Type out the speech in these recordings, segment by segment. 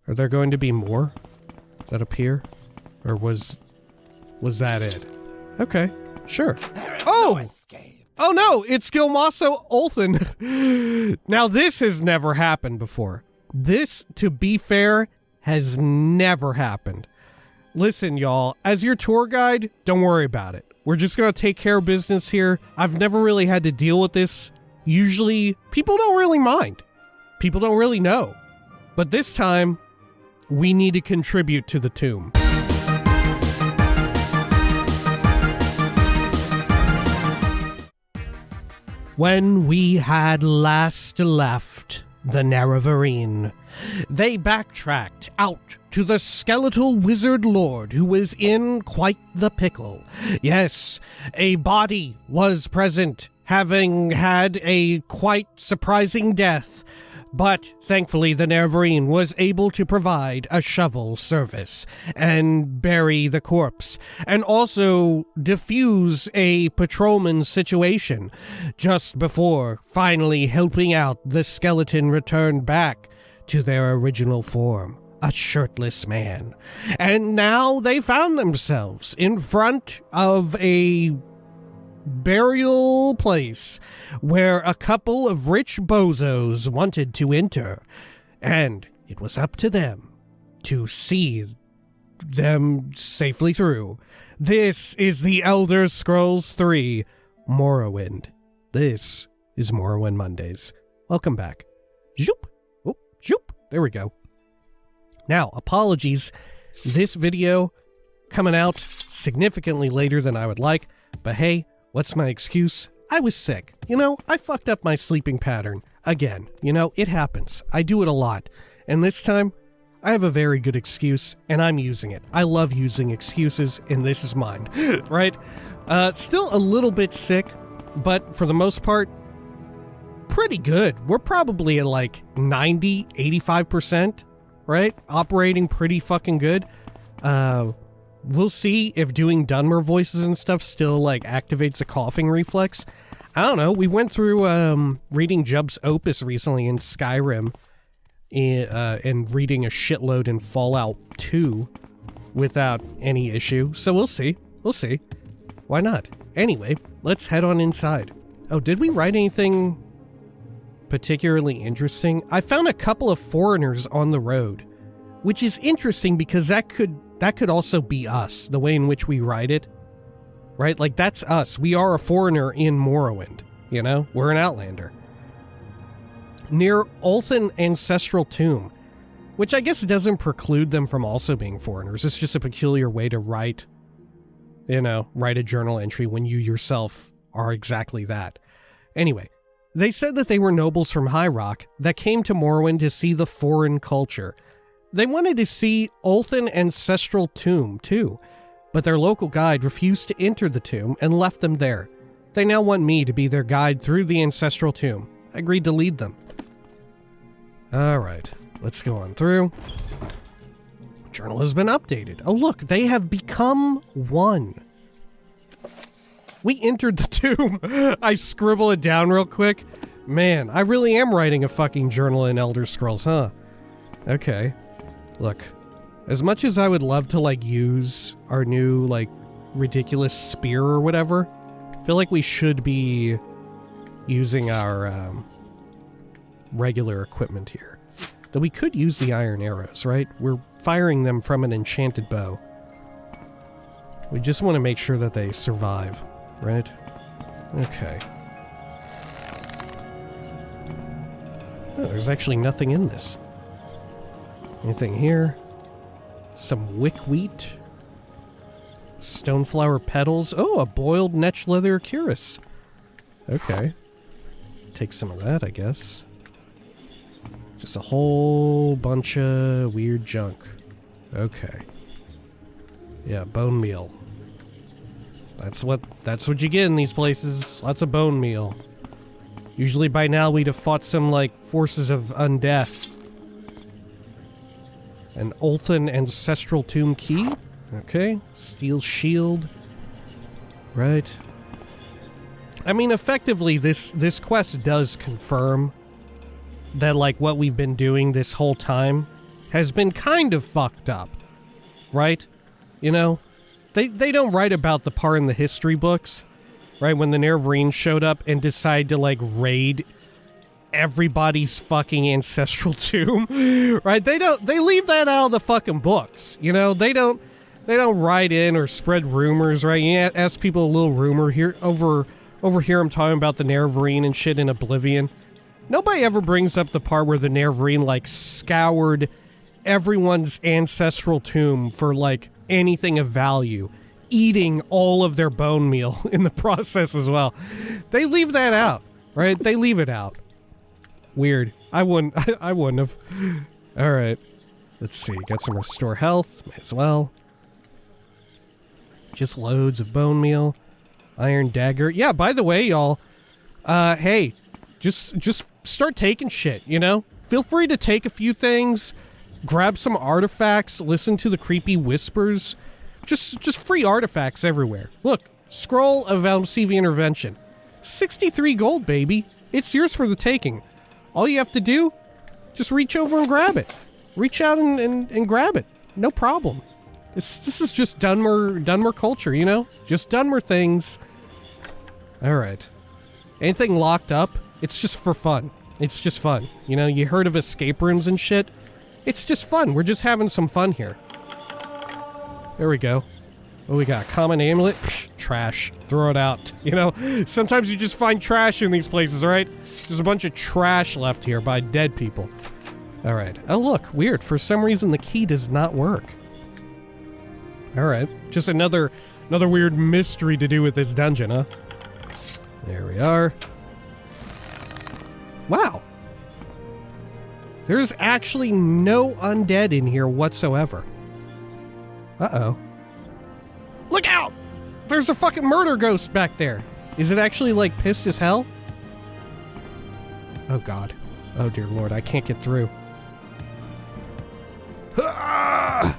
Are there going to be more that appear? Or was that it? Okay, sure. Oh! Oh no, it's Gilmasso Olthan. Now this has never happened before. This, to be fair, has never happened. Listen, y'all, as your tour guide, don't worry about it. We're just gonna take care of business here. I've never really had to deal with this. Usually, people don't really mind. People don't really know. But this time, we need to contribute to the tomb. When we had last left the Nerevarine, they backtracked out to the skeletal wizard lord who was in quite the pickle. Yes, a body was present, having had a quite surprising death. But thankfully the Nerevarine was able to provide a shovel service and bury the corpse, and also defuse a patrolman's situation just before finally helping out the skeleton return back to their original form, a shirtless man. And now they found themselves in front of a burial place where a couple of rich bozos wanted to enter, and it was up to them to see them safely through. This is the Elder Scrolls 3 Morrowind. This is Morrowind Mondays. Welcome back. Zoop. Oh, zoop. There we go. Now, apologies. This video coming out significantly later than I would like, but hey, what's my excuse? I was sick. You know, I fucked up my sleeping pattern. Again, you know, it happens. I do it a lot. And this time, I have a very good excuse, and I'm using it. I love using excuses, and this is mine. Right? Still a little bit sick, but for the most part, pretty good. We're probably at like 90, 85%, right? Operating pretty fucking good. We'll see if doing Dunmer voices and stuff still, like, activates a coughing reflex. I don't know. We went through, reading Jub's Opus recently in Skyrim, and reading a shitload in Fallout 2 without any issue. So we'll see. We'll see. Why not? Anyway, let's head on inside. Oh, did we write anything particularly interesting? I found a couple of foreigners on the road, which is interesting because that could also be us, the way in which we write it, right? Like, that's us. We are a foreigner in Morrowind, you know? We're an Outlander. Near Olthan Ancestral Tomb, which I guess doesn't preclude them from also being foreigners. It's just a peculiar way to write, you know, write a journal entry when you yourself are exactly that. Anyway, they said that they were nobles from High Rock that came to Morrowind to see the foreign culture. They wanted to see Olthan Ancestral Tomb, too, but their local guide refused to enter the tomb and left them there. They now want me to be their guide through the Ancestral Tomb. I agreed to lead them. Alright, let's go on through. Journal has been updated. Oh look, they have become one. We entered the tomb. I scribble it down real quick. Man, I really am writing a fucking journal in Elder Scrolls, huh? Okay. Look, as much as I would love to, like, use our new, like, ridiculous spear or whatever, I feel like we should be using our, regular equipment here. Though we could use the iron arrows, right? We're firing them from an enchanted bow. We just want to make sure that they survive, right? Okay. Oh, there's actually nothing in this. Anything here? Some wick wheat. Stoneflower petals. Oh, a boiled netch leather cuirass. Okay. Take some of that, I guess. Just a whole bunch of weird junk. Okay. Yeah, bone meal. That's what you get in these places. Lots of bone meal. Usually by now we'd have fought some, like, forces of undeath. An Olthan Ancestral Tomb key. Okay. Steel shield. Right. I mean, effectively, this quest does confirm that, like, what we've been doing this whole time has been kind of fucked up, right? You know, they don't write about the part in the history books, right, when the Nerevarine showed up and decided to, like, raid everybody's fucking ancestral tomb, right? They leave that out of the fucking books, you know? They don't write in or spread rumors, right? You ask people a little rumor here over here. I'm talking about the Nerevarine and shit in Oblivion. Nobody ever brings up the part where the Nerevarine, like, scoured everyone's ancestral tomb for, like, anything of value, eating all of their bone meal in the process as well. They leave that out, right? They leave it out. Weird. I wouldn't have. All right. Let's see. Got some restore health. May as well. Just loads of bone meal. Iron dagger. Yeah, by the way, y'all, hey, just start taking shit, you know? Feel free to take a few things, grab some artifacts, listen to the creepy whispers. Just free artifacts everywhere. Look, Scroll of Almsevi Intervention. 63 gold, baby. It's yours for the taking. All you have to do, just reach over and grab it. Reach out and grab it. No problem. This is just Dunmer culture, you know? Just Dunmer things. Alright. Anything locked up, it's just for fun. It's just fun. You know, you heard of escape rooms and shit? It's just fun. We're just having some fun here. There we go. What we got? Common amulet? Psh, trash. Throw it out. You know, sometimes you just find trash in these places, right? There's a bunch of trash left here by dead people. Alright. Oh, look. Weird. For some reason, the key does not work. Alright. Just another weird mystery to do with this dungeon, huh? There we are. Wow. There's actually no undead in here whatsoever. Uh-oh. Look out! There's a fucking murder ghost back there. Is it actually, like, pissed as hell? Oh, God. Oh, dear Lord, I can't get through. Ah!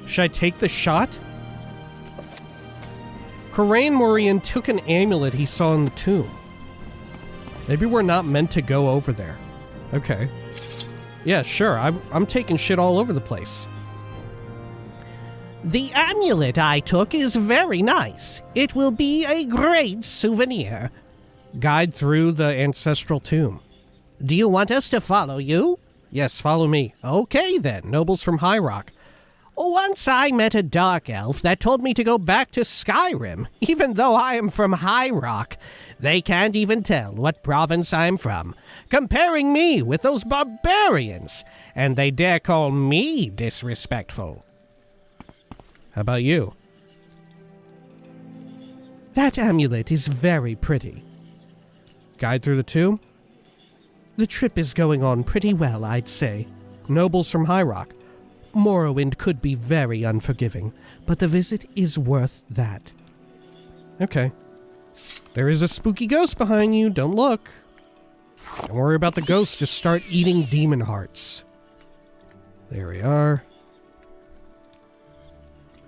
Should I take the shot? Corain Morian took an amulet he saw in the tomb. Maybe we're not meant to go over there. Okay. Yeah, sure, I'm taking shit all over the place. The amulet I took is very nice. It will be a great souvenir. Guide through the ancestral tomb. Do you want us to follow you? Yes, follow me. Okay then. Nobles from High Rock. Once I met a dark elf that told me to go back to Skyrim, even though I am from High Rock. They can't even tell what province I'm from, comparing me with those barbarians, and they dare call me disrespectful. How about you? That amulet is very pretty. Guide through the tomb? The trip is going on pretty well, I'd say. Nobles from High Rock. Morrowind could be very unforgiving, but the visit is worth that. Okay. There is a spooky ghost behind you. Don't look. Don't worry about the ghost. Just start eating demon hearts. There we are.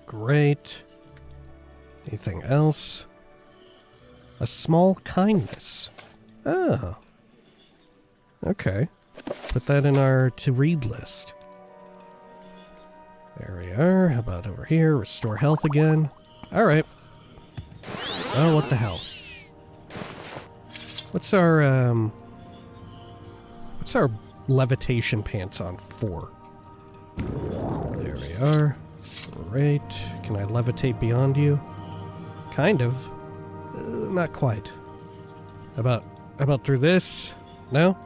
Great. Anything else? A small kindness. Oh. Okay. Put that in our to-read list. There we are. How about over here? Restore health again. Alright. Oh, what the hell? What's our levitation pants on for? There we are. Great. Can I levitate beyond you? Kind of. Not quite. How about through this? No?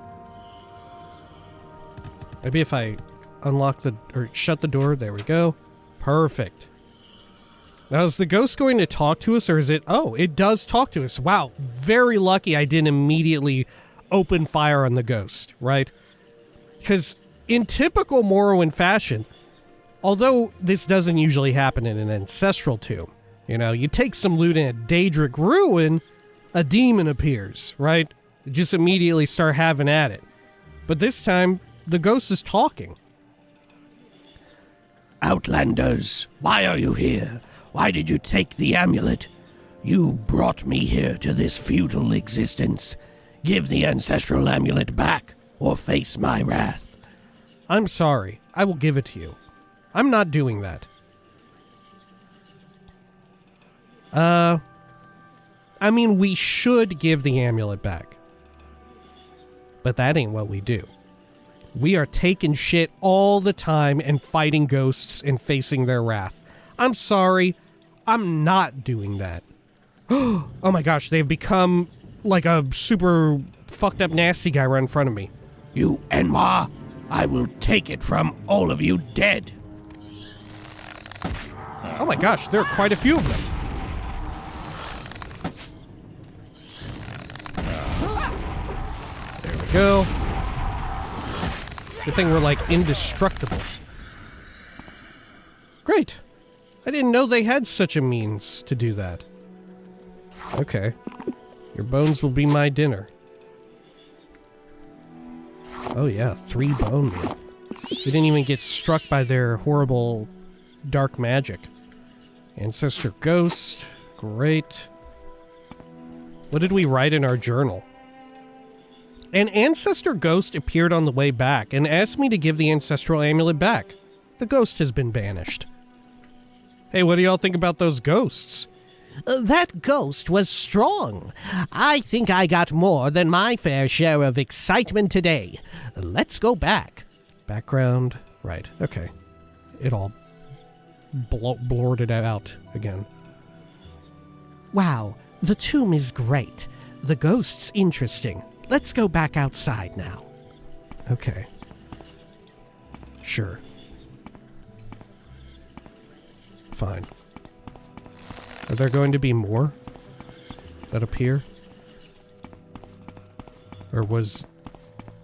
Maybe if I unlock or shut the door. There we go. Perfect. Now, is the ghost going to talk to us, or is it... Oh, it does talk to us. Wow. Very lucky I didn't immediately open fire on the ghost, right? Because in typical Morrowind fashion, although this doesn't usually happen in an ancestral tomb, you know, you take some loot in a Daedric ruin, a demon appears, right? You just immediately start having at it. But this time, the ghost is talking. Outlanders, why are you here? Why did you take the amulet? You brought me here to this futile existence. Give the ancestral amulet back, or face my wrath. I'm sorry. I will give it to you. I'm not doing that. I mean, we should give the amulet back. But that ain't what we do. We are taking shit all the time and fighting ghosts and facing their wrath. I'm sorry. I'm not doing that. Oh my gosh, they've become like a super fucked up nasty guy right in front of me. You Enwa, I will take it from all of you dead. Oh my gosh, there are quite a few of them. There we go. Good thing we're like indestructible. Great. I didn't know they had such a means to do that. Okay. Your bones will be my dinner. Oh yeah, 3 bone meal. We didn't even get struck by their horrible dark magic. Ancestor Ghost. Great. What did we write in our journal? An Ancestor Ghost appeared on the way back and asked me to give the Ancestral Amulet back. The ghost has been banished. Hey, what do y'all think about those ghosts? That ghost was strong. I think I got more than my fair share of excitement today. Let's go back. Background. Right, okay. It all blurted out again. Wow, the tomb is great. The ghost's interesting. Let's go back outside now. Okay. Sure. Fine. Are there going to be more that appear? Or was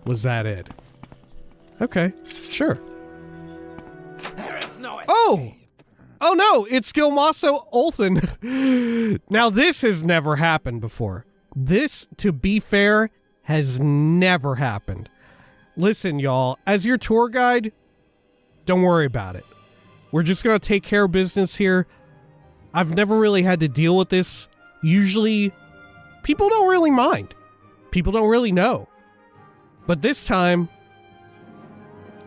that it? Okay, sure. There is no escape. Oh! Oh no, it's Gilmasso Olthan. Now this has never happened before. This, to be fair, has never happened. Listen, y'all, as your tour guide, don't worry about it. We're just gonna take care of business here. I've never really had to deal with this. Usually, people don't really mind. People don't really know. But this time,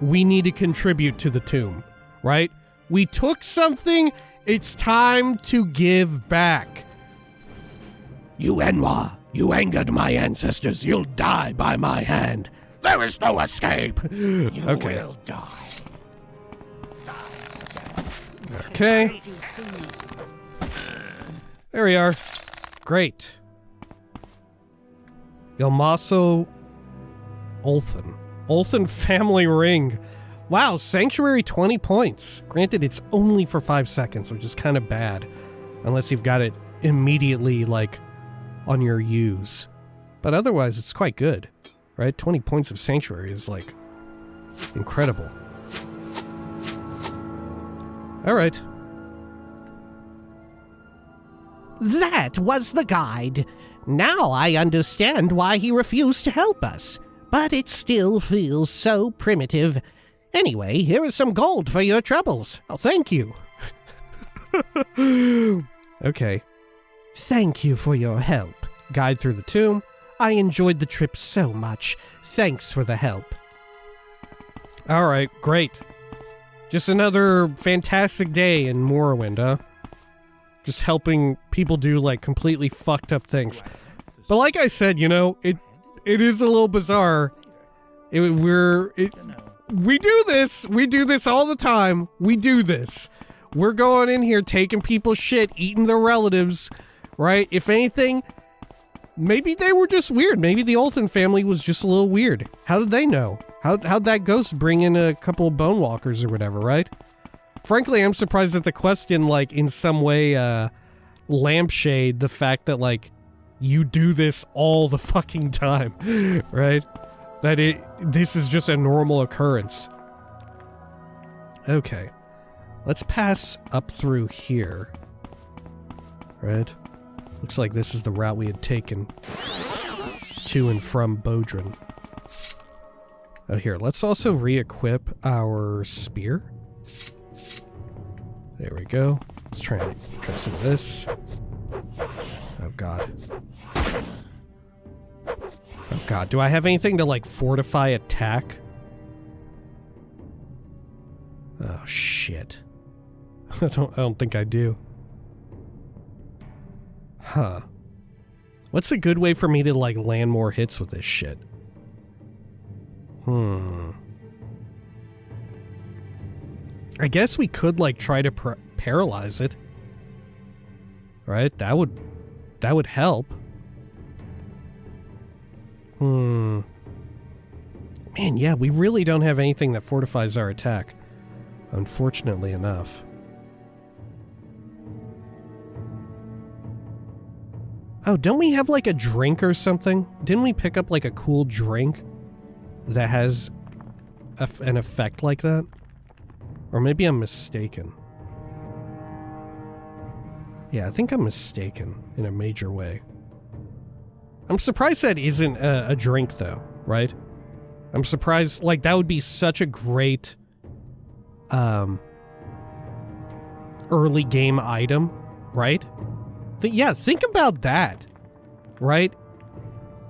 we need to contribute to the tomb, right? We took something, it's time to give back. You Enwa, you angered my ancestors. You'll die by my hand. There is no escape. You will die. Okay. There we are. Great. Gilmasso Olthan. Olthan family ring. Wow, Sanctuary 20 points. Granted, it's only for 5 seconds, which is kind of bad. Unless you've got it immediately, like, on your use. But otherwise, it's quite good. Right? 20 points of Sanctuary is, like, incredible. Alright. That was the guide. Now I understand why he refused to help us. But it still feels so primitive. Anyway, here is some gold for your troubles. Oh, thank you. Okay. Thank you for your help. Guide through the tomb. I enjoyed the trip so much. Thanks for the help. Alright, great. Just another fantastic day in Morrowind, huh? Just helping people do, like, completely fucked up things. But like I said, you know, it is a little bizarre. We do this. We do this all the time. We do this. We're going in here taking people's shit, eating their relatives, right? If anything, maybe they were just weird. Maybe the Olthan family was just a little weird. How did they know? How'd that ghost bring in a couple of bone walkers or whatever, right? Frankly, I'm surprised that the quest didn't, like, in some way, lampshade the fact that, like, you do this all the fucking time, right? That this is just a normal occurrence. Okay. Let's pass up through here. Right? Looks like this is the route we had taken to and from Bodrum. Oh, here. Let's also re-equip our spear. There we go. Let's try some of this. Oh, God. Oh, God. Do I have anything to, like, fortify attack? Oh, shit. I don't think I do. Huh. What's a good way for me to, like, land more hits with this shit? I guess we could, like, try to paralyze it. Right? That would help. Man, yeah, we really don't have anything that fortifies our attack. Unfortunately enough. Oh, don't we have like a drink or something? Didn't we pick up like a cool drink that has an effect like that? Or maybe I'm mistaken. Yeah, I think I'm mistaken in a major way. I'm surprised that isn't a drink though, right? I'm surprised, like, that would be such a great early game item, right? Yeah, think about that, right?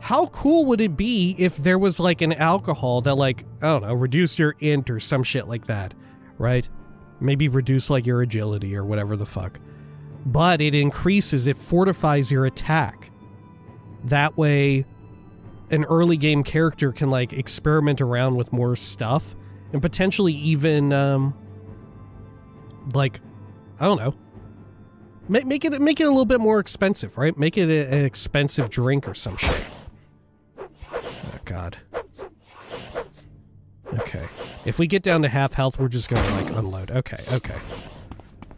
How cool would it be if there was like an alcohol that, like, I don't know, reduced your int or some shit like that, right? Maybe reduce like your agility or whatever the fuck. But it increases, it fortifies your attack. That way, an early game character can like experiment around with more stuff and potentially even, like, I don't know, make it a little bit more expensive, right? Make it an expensive drink or some shit. Oh God. Okay. If we get down to half health, we're just gonna like unload. Okay. Okay.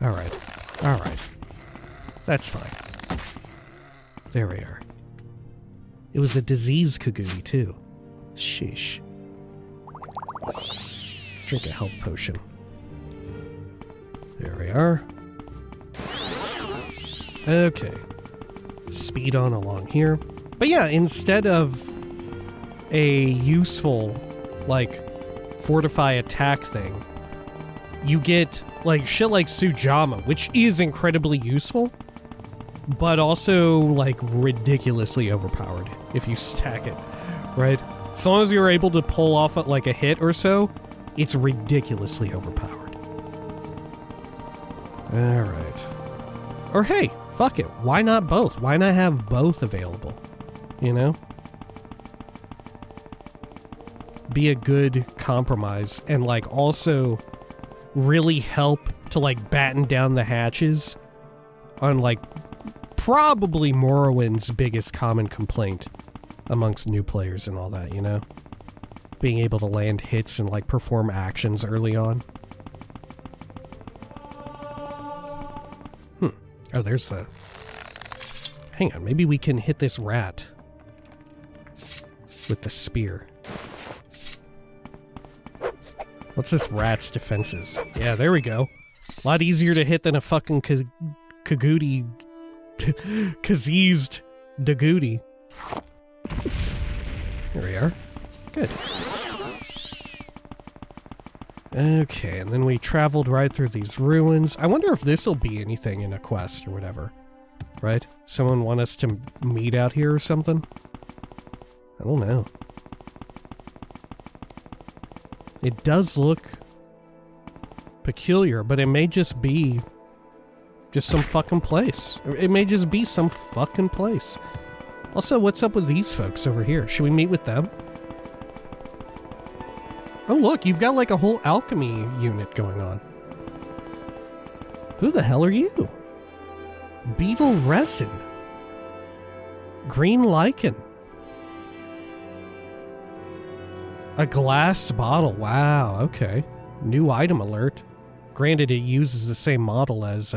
All right. All right. That's fine. There we are. It was a disease Kaguni, too. Sheesh. Drink a health potion. There we are. Okay. Speed on along here. But yeah, instead of a useful, like, fortify attack thing, you get, like, shit like Sujama, which is incredibly useful, but also, like, ridiculously overpowered if you stack it, right? As long as you're able to pull off, like, a hit or so, it's ridiculously overpowered. Alright. Or hey, fuck it, why not both? Why not have both available? You know? Be a good compromise and, like, also really help to, like, batten down the hatches on, like, probably Morrowind's biggest common complaint amongst new players and all that, you know? Being able to land hits and, like, perform actions early on. Oh, there's the... Hang on, maybe we can hit this rat with the spear. What's this rat's defenses? Yeah, there we go. A lot easier to hit than a fucking Kagooty... Kazeezed Dagoody. Here we are. Good. Okay, and then we traveled right through these ruins. I wonder if this'll be anything in a quest or whatever. Right? Someone want us to meet out here or something? I don't know. It does look peculiar, but it may just be just some fucking place. It may just be some fucking place. Also, what's up with these folks over here? Should we meet with them? Oh look, you've got like a whole alchemy unit going on. Who the hell are you? Beetle resin. Green lichen. A glass bottle. Wow, okay. New item alert. Granted, it uses the same model as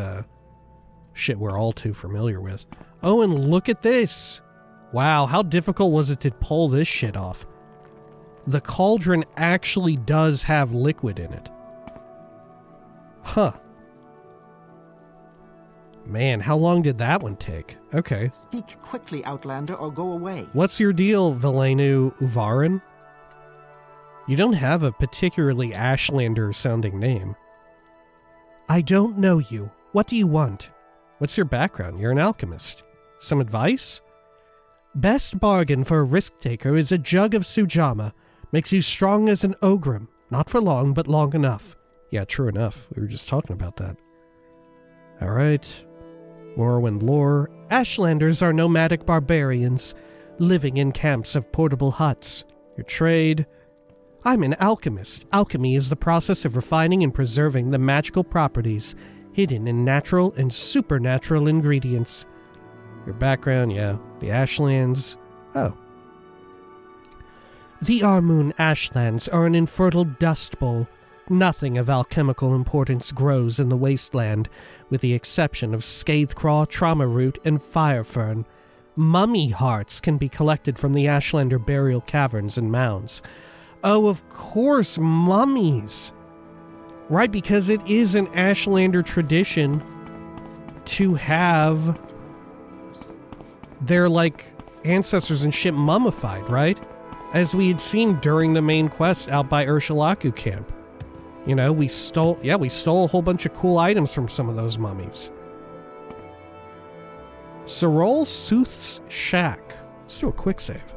shit we're all too familiar with. Oh, and look at this. Wow, how difficult was it to pull this shit off? The cauldron actually does have liquid in it. Huh. Man, how long did that one take? Okay. Speak quickly, Outlander, or go away. What's your deal, Velenu Uvarin? You don't have a particularly Ashlander-sounding name. I don't know you. What do you want? What's your background? You're an alchemist. Some advice? Best bargain for a risk-taker is a jug of Sujama. Makes you strong as an ogrim. Not for long, but long enough. Yeah, true enough. We were just talking about that. Alright. Morrowind lore. Ashlanders are nomadic barbarians, living in camps of portable huts. Your trade. I'm an alchemist. Alchemy is the process of refining and preserving the magical properties hidden in natural and supernatural ingredients. Your background, yeah. The Ashlands. Oh. The Armoon Ashlands are an infertile dust bowl. Nothing of alchemical importance grows in the wasteland, with the exception of Scathecraw, Trauma Root, and Fire Fern. Mummy hearts can be collected from the Ashlander burial caverns and mounds. Oh, of course, mummies! Right, because it is an Ashlander tradition to have their, like, ancestors and shit mummified, right? As we had seen during the main quest out by Urshalaku camp. You know, we stole a whole bunch of cool items from some of those mummies. Sorol Sooth's shack. Let's do a quick save.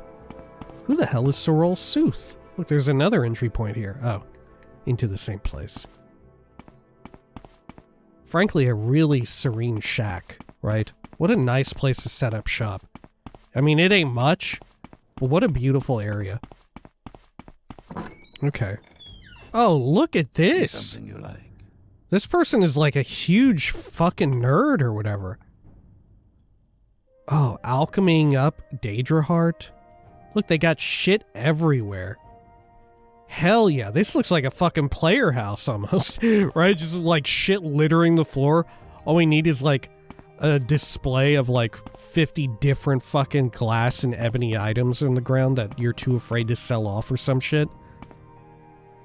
Who the hell is Sorol Sooth? Look, there's another entry point here. Oh, into the same place. Frankly, a really serene shack, right? What a nice place to set up shop. I mean, it ain't much, but what a beautiful area. Okay. Oh, look at this! Something you like. This person is like a huge fucking nerd or whatever. Oh, alchemying up Daedra Heart. Look, they got shit everywhere. Hell yeah, this looks like a fucking player house almost, right? Just like shit littering the floor. All we need is like a display of like 50 different fucking glass and ebony items on the ground that you're too afraid to sell off or some shit.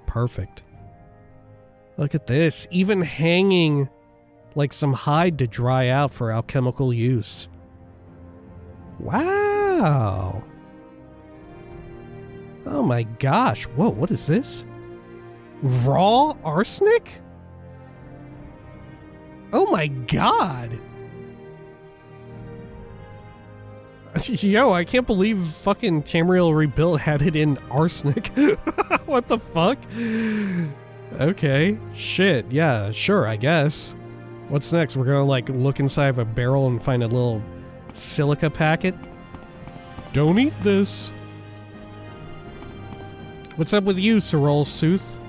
Perfect. Look at this. Even hanging like some hide to dry out for alchemical use. Wow. Oh my gosh. Whoa, what is this? Raw arsenic? Oh my god. Yo, I can't believe fucking Tamriel Rebuilt had it in arsenic. What the fuck? Okay. Shit. Yeah, sure, I guess. What's next? We're gonna, like, look inside of a barrel and find a little silica packet? Don't eat this. What's up with you, Sorol Sooth?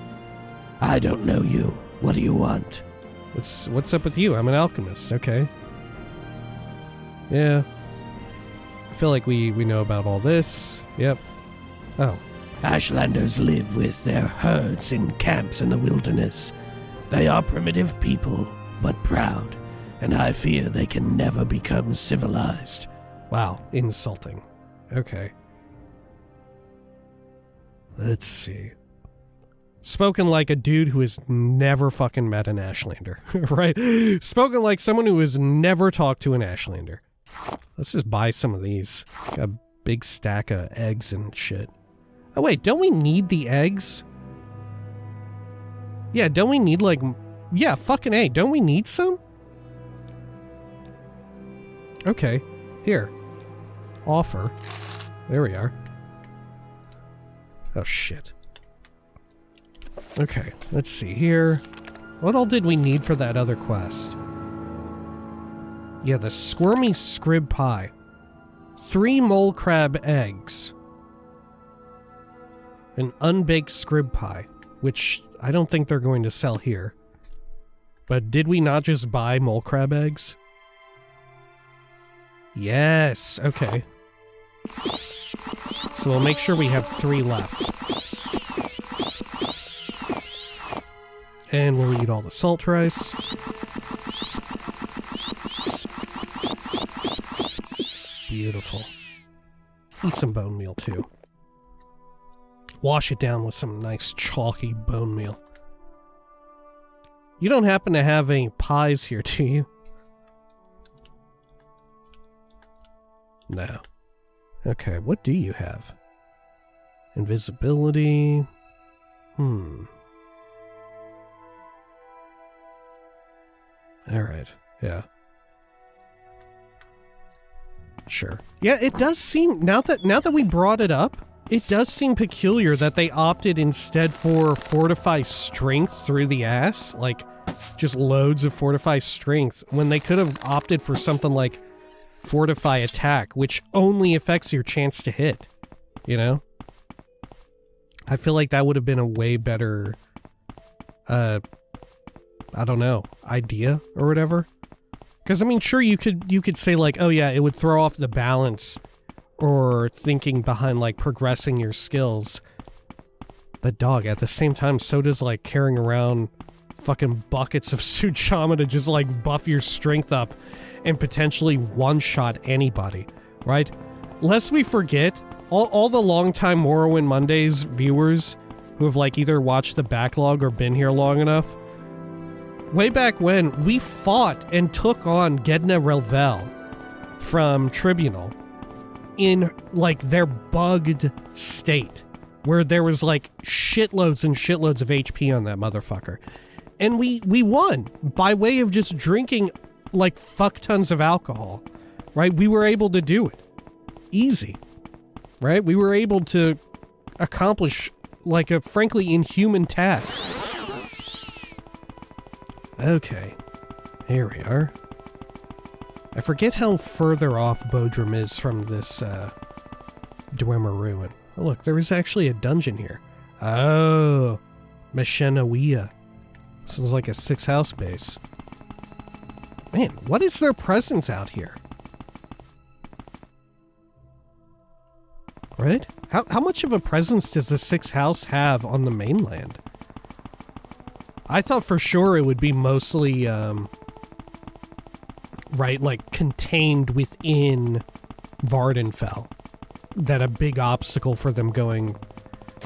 I don't know you. What do you want? What's up with you? I'm an alchemist. Okay. Yeah. I feel like we know about all this. Yep. Oh. Ashlanders live with their herds in camps in the wilderness. They are primitive people, but proud, and I fear they can never become civilized. Wow, insulting. Okay. Let's see. Spoken like a dude who has never fucking met an Ashlander, right? Spoken like someone who has never talked to an Ashlander. Let's just buy some of these. Got a big stack of eggs and shit. Oh wait, don't we need the eggs? Yeah, don't we need like... Yeah, fucking A, don't we need some? Okay, here. Offer. There we are. Oh shit. Okay, let's see here. What all did we need for that other quest? Yeah, the squirmy scrib pie. 3 mole crab eggs. An unbaked scrib pie, which I don't think they're going to sell here. But did we not just buy mole crab eggs? Yes, okay. So we'll make sure we have 3 left. And we'll eat all the salt rice. Beautiful. Eat some bone meal too. Wash it down with some nice chalky bone meal. You don't happen to have any pies here, do you? No. Okay, what do you have? Invisibility. Alright, yeah. Sure. Yeah, it does seem, now that we brought it up, It does seem peculiar that they opted instead for Fortify Strength through the ass, like just loads of Fortify Strength, when they could have opted for something like Fortify Attack, which only affects your chance to hit, you know? I feel like that would have been a way better, I don't know, idea or whatever. Because, I mean, sure, you could say, like, oh yeah, it would throw off the balance or thinking behind, like, progressing your skills. But, dog, at the same time, so does, like, carrying around fucking buckets of Suchama to just, like, buff your strength up and potentially one-shot anybody, right? Lest we forget, all the long-time Morrowind Mondays viewers who have, like, either watched the backlog or been here long enough, way back when, we fought and took on Gedna Relvel from Tribunal in, like, their bugged state, where there was, like, shitloads and shitloads of HP on that motherfucker. And we won by way of just drinking, like, fuck tons of alcohol, right? We were able to do it. Easy, right? We were able to accomplish, like, a frankly inhuman task. Okay, here we are. I forget how further off Bodrum is from this, Dwemer ruin. Oh, look, there is actually a dungeon here. Oh, Meshenawia. This is like a 6-house base. Man, what is their presence out here? Right? How much of a presence does the 6-house have on the mainland? I thought for sure it would be mostly, right, like, contained within Vardenfell. That a big obstacle for them going,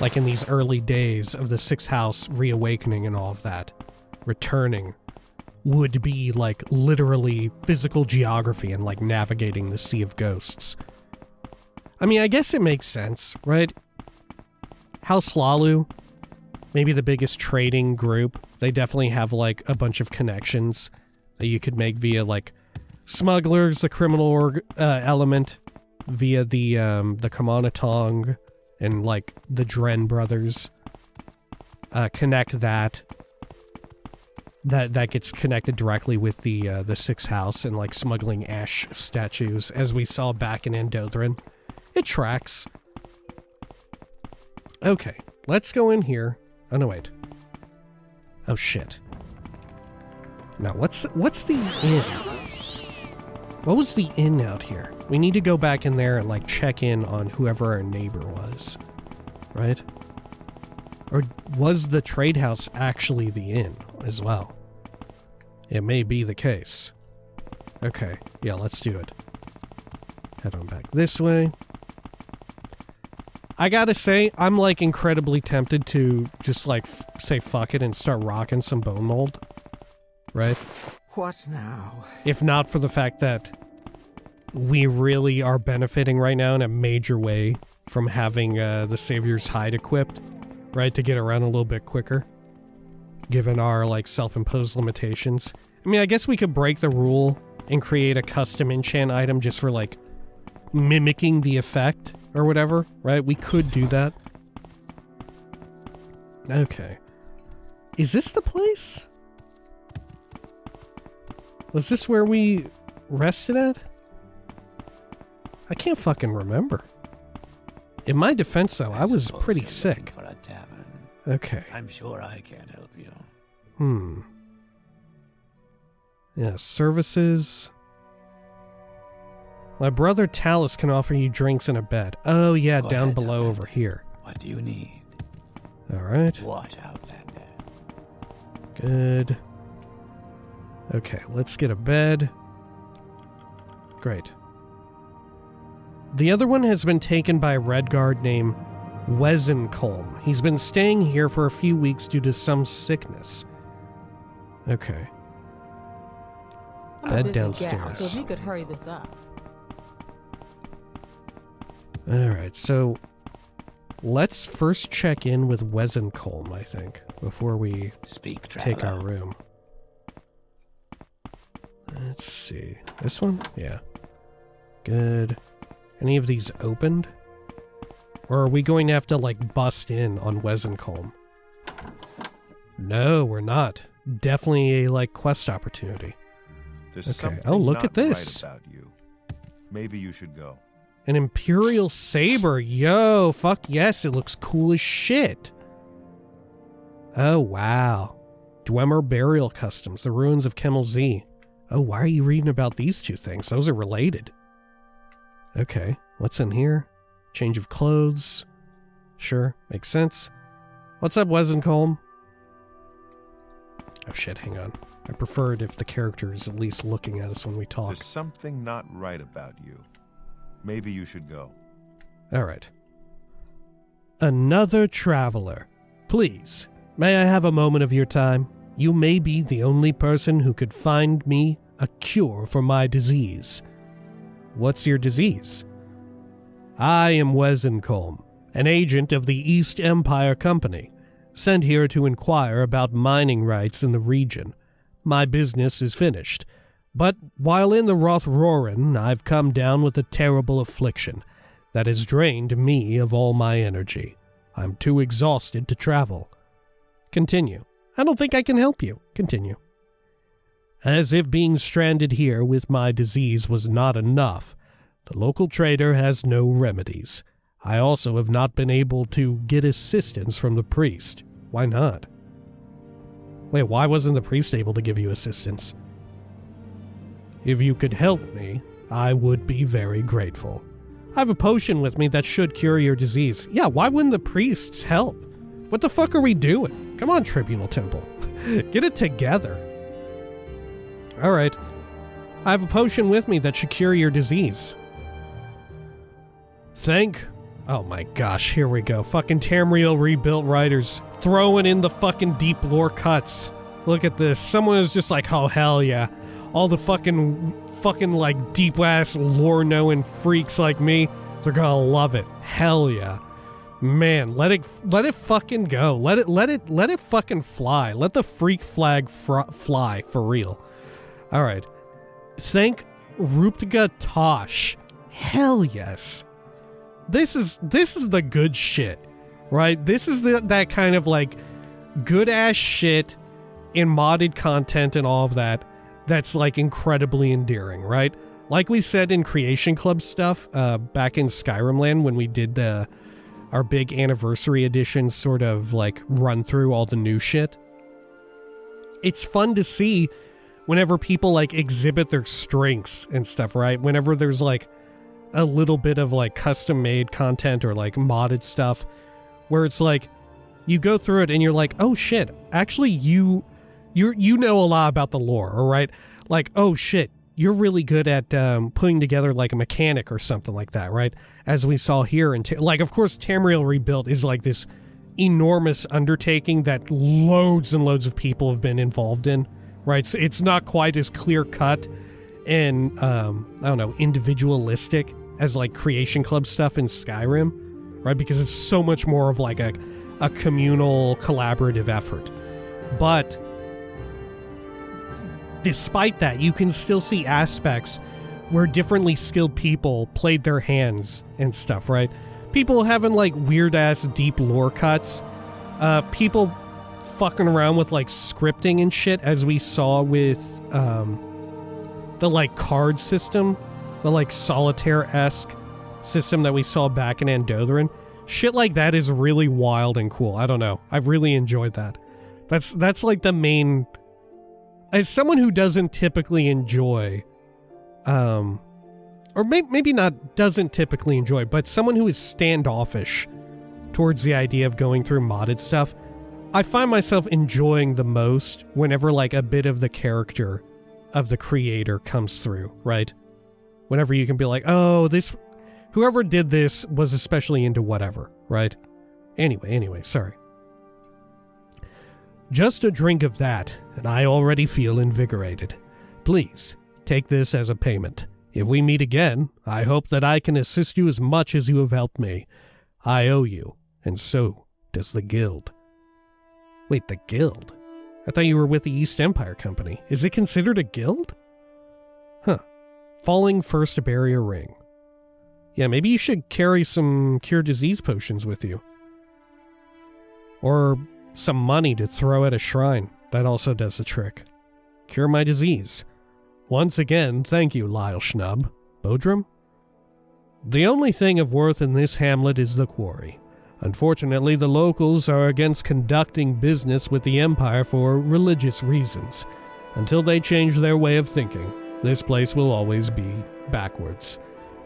like, in these early days of the 6-house reawakening and all of that, returning, would be, like, literally physical geography and, like, navigating the Sea of Ghosts. I mean, I guess it makes sense, right? House Lalu, maybe the biggest trading group. They definitely have, like, a bunch of connections that you could make via, like, smugglers, the criminal element, via the Kamanatong and, like, the Dren brothers. Connect that. That gets connected directly with the 6-house and, like, smuggling ash statues, as we saw back in Andothran. It tracks. Okay, let's go in here. Oh, no, wait. Oh, shit. Now, what's the inn? What was the inn out here? We need to go back in there and, like, check in on whoever our neighbor was. Right? Or was the trade house actually the inn as well? It may be the case. Okay, yeah, let's do it. Head on back this way. I gotta say, I'm, like, incredibly tempted to just, like, say fuck it and start rocking some bone mold. Right? What now? If not for the fact that we really are benefiting right now in a major way from having the Savior's Hide equipped, right, to get around a little bit quicker, given our, like, self-imposed limitations. I mean, I guess we could break the rule and create a custom enchant item just for, like, mimicking the effect or whatever, right? We could do that. Okay. Is this the place? Was this where we rested at? I can't fucking remember. In my defense, though, I was pretty sick. For a tavern. Okay. I'm sure I can't help you. Yeah, services. My brother Talus can offer you drinks and a bed. Oh, yeah, Go down ahead, below Outlander. over here. What do you need? Alright. What, Outlander? Good. Okay, let's get a bed. Great. The other one has been taken by a Redguard named Wesencolm. He's been staying here for a few weeks due to some sickness. Okay. I'm a Bed busy downstairs. gal, so if you could hurry this up. Alright, so let's first check in with Wesencolm, I think, before we Speak, take our traveler. room. Let's see. This one? Yeah. Good. Any of these opened? Or are we going to have to, like, bust in on Wesencolm? No, we're not. Definitely a, like, quest opportunity. There's Okay. something Oh, look not at this. right about you. Maybe you should go. An Imperial Saber. Yo, fuck yes, it looks cool as shit. Oh, wow. Dwemer Burial Customs, the Ruins of Kemmel Z. Oh, why are you reading about these two things? Those are related. Okay, what's in here? Change of clothes. Sure, makes sense. What's up, Wesencolm? Oh shit, hang on. I prefer it if the character is at least looking at us when we talk. There's something not right about you. Maybe you should go. Alright. Another traveler. Please, may I have a moment of your time? You may be the only person who could find me a cure for my disease. What's your disease? I am Wesencolm, an agent of the East Empire Company, sent here to inquire about mining rights in the region. My business is finished, but while in the Rothroren, I've come down with a terrible affliction that has drained me of all my energy. I'm too exhausted to travel. Continue. I don't think I can help you. Continue. As if being stranded here with my disease was not enough, the local trader has no remedies. I also have not been able to get assistance from the priest. Why not? Wait, why wasn't the priest able to give you assistance? If you could help me, I would be very grateful. I have a potion with me that should cure your disease. Yeah, why wouldn't the priests help? What the fuck are we doing? Come on, Tribunal Temple. Get it together. Alright. I have a potion with me that should cure your disease. Oh my gosh, here we go. Fucking Tamriel Rebuilt writers throwing in the fucking deep lore cuts. Look at this. Someone is just like, oh hell yeah. All the fucking like deep ass lore knowing freaks like me, they're gonna love it. Hell yeah. Man, let it fucking go. Let it fucking fly. Let the freak flag fly for real. All right. Thank Ruptga Tosh. Hell yes. This is the good shit, right? This is that kind of like good ass shit in modded content and all of that. That's like incredibly endearing, right? Like we said in Creation Club stuff back in Skyrim Land when we did our big anniversary edition sort of like run through all the new shit. It's fun to see whenever people like exhibit their strengths and stuff, right? Whenever there's like a little bit of like custom made content or like modded stuff where it's like you go through it and you're like, oh shit, actually you know a lot about the lore, all right? Like, oh shit, you're really good at putting together like a mechanic or something like that, right? As we saw here, like, of course, Tamriel Rebuilt is like this enormous undertaking that loads and loads of people have been involved in, right? So it's not quite as clear cut and, I don't know, individualistic as like Creation Club stuff in Skyrim, right? Because it's so much more of like a communal, collaborative effort. But despite that, you can still see aspects where differently skilled people played their hands and stuff, right? People having like weird ass deep lore cuts, people fucking around with like scripting and shit, as we saw with the like card system, the like solitaire-esque system that we saw back in Andotherin. Shit like that is really wild and cool. I don't know. I've really enjoyed that. That's like the main. As someone who doesn't typically enjoy, or maybe not doesn't typically enjoy, but someone who is standoffish towards the idea of going through modded stuff, I find myself enjoying the most whenever like a bit of the character of the creator comes through, right? Whenever you can be like, oh, whoever did this was especially into whatever, right? Anyway, sorry. Just a drink of that, and I already feel invigorated. Please, take this as a payment. If we meet again, I hope that I can assist you as much as you have helped me. I owe you, and so does the Guild. Wait, the Guild? I thought you were with the East Empire Company. Is it considered a guild? Huh. Falling First Barrier Ring. Yeah, maybe you should carry some cure disease potions with you. Or some money to throw at a shrine. That also does the trick. Cure my disease. Once again, thank you, Lyle Schnub. Bodrum? The only thing of worth in this hamlet is the quarry. Unfortunately, the locals are against conducting business with the Empire for religious reasons. Until they change their way of thinking, this place will always be backwards.